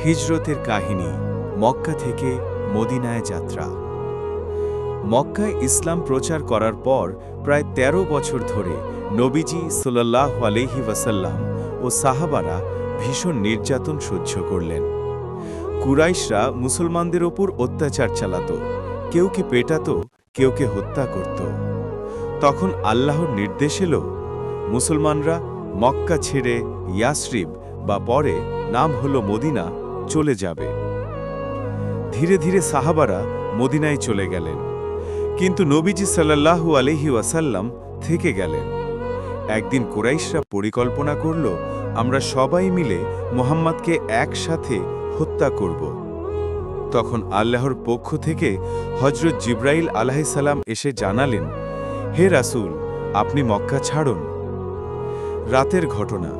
হিজরতের কাহিনী, মক্কা থেকে মদিনায় যাত্রা। মক্কায় ইসলাম প্রচার করার পর প্রায় ১৩ বছর ধরে নবীজি সাল্লাল্লাহু আলাইহি ওয়াসাল্লাম ও সাহাবারা ভীষণ নির্যাতন সহ্য করলেন। কুরাইশরা মুসলমানদের ওপর অত্যাচার চালাত, কেউকে পেটাত, কেউকে হত্যা করত। তখন আল্লাহর নির্দেশ এলো, মুসলমানরা মক্কা ছেড়ে ইয়াসরিব বা পরে নাম হলো মদিনা চলে যাবে। ধীরে ধীরে সাহাবারা মদিনায় চলে গেলেন, কিন্তু নবীজি সাল্লাল্লাহু আলাইহি ওয়াসাল্লাম থেকে গেলেন। একদিন কুরাইশরা পরিকল্পনা করল, আমরা সবাই মিলে মুহাম্মদকে একসাথে হত্যা করব। তখন আল্লাহর পক্ষ থেকে হযরত জিবরাইল আলাইহিস সালাম এসে জানালেন, হে রাসূল, আপনি মক্কা ছাড়ুন। রাতের ঘটনা।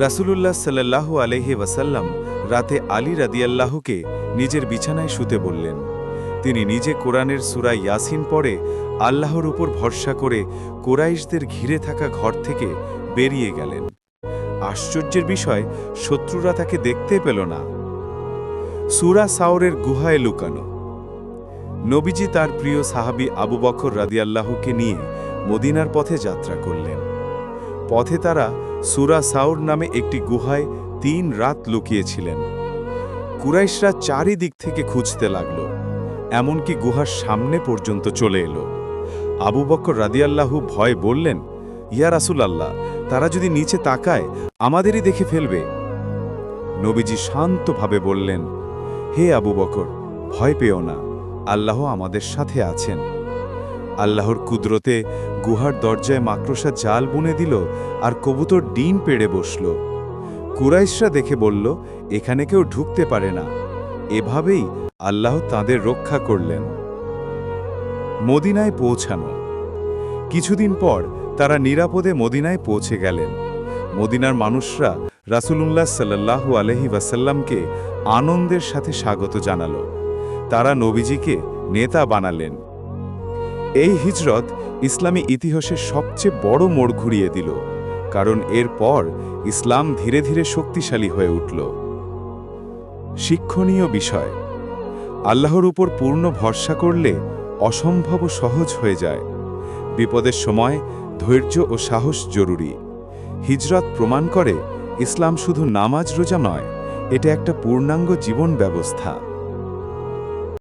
রাসূলুল্লাহ সাল্লাল্লাহু আলাইহি ওয়াসাল্লাম রাতে আলী রাদিয়াল্লাহুকে নিজের বিছানায় শুতে বললেন। তিনি নিজে কোরআনের সূরা ইয়াসিন পড়ে আল্লাহর উপর ভরসা করে কুরাইশদের ঘিরে থাকা ঘর থেকে বেরিয়ে গেলেন। আশ্চর্যের বিষয়, শত্রুরা তাকে দেখতে পেল না। সূরা সাওরের গুহায় লুকানো। নবীজি তার প্রিয় সাহাবী আবু বকর রাদিয়াল্লাহুকে নিয়ে মদিনার পথে যাত্রা করলেন। পথে তারা সূরা সাওর নামে একটি গুহায় ৩ রাত লুকিয়েছিলেন। কুরাইশরা চারিদিক থেকে খুঁজতে লাগল, এমনকি গুহার সামনে পর্যন্ত চলে এলো। আবু বকর রাদিয়াল্লাহু ভয় বললেন, ইয়া রাসূলুল্লাহ, তারা যদি নিচে তাকায় আমাদেরই দেখে ফেলবে। নবীজি শান্তভাবে বললেন, হে আবু বকর, ভয় পেও না, আল্লাহ আমাদের সাথে আছেন। আল্লাহর কুদরতে গুহার দরজায় মাকড়সা জাল বুনে দিল আর কবুতর ডিম পেড়ে বসল। কুরাইশরা দেখে বলল, এখানে কেউ ঢুকতে পারে না। এভাবেই আল্লাহ তাদের রক্ষা করলেন। মদিনায় পৌঁছানো। কিছুদিন পর তারা নিরাপদে মদিনায় পৌঁছে গেলেন। মদিনার মানুষরা রাসূলুল্লাহ সাল্লাল্লাহু আলাইহি ওয়াসাল্লামকে আনন্দের সাথে স্বাগত জানালো। তারা নবীজিকে নেতা বানালেন। এই হিজরত ইসলামী ইতিহাসের সবচেয়ে বড় মোড় ঘুরিয়ে দিল, কারণ এরপর ইসলাম ধীরে ধীরে শক্তিশালী হয়ে উঠল। শিক্ষণীয় বিষয়। আল্লাহর উপর পূর্ণ ভরসা করলে অসম্ভব সহজ হয়ে যায়। বিপদের সময় ধৈর্য ও সাহস জরুরি। হিজরত প্রমাণ করে ইসলাম শুধু নামাজ রোজা নয়, এটা একটা পূর্ণাঙ্গ জীবন ব্যবস্থা।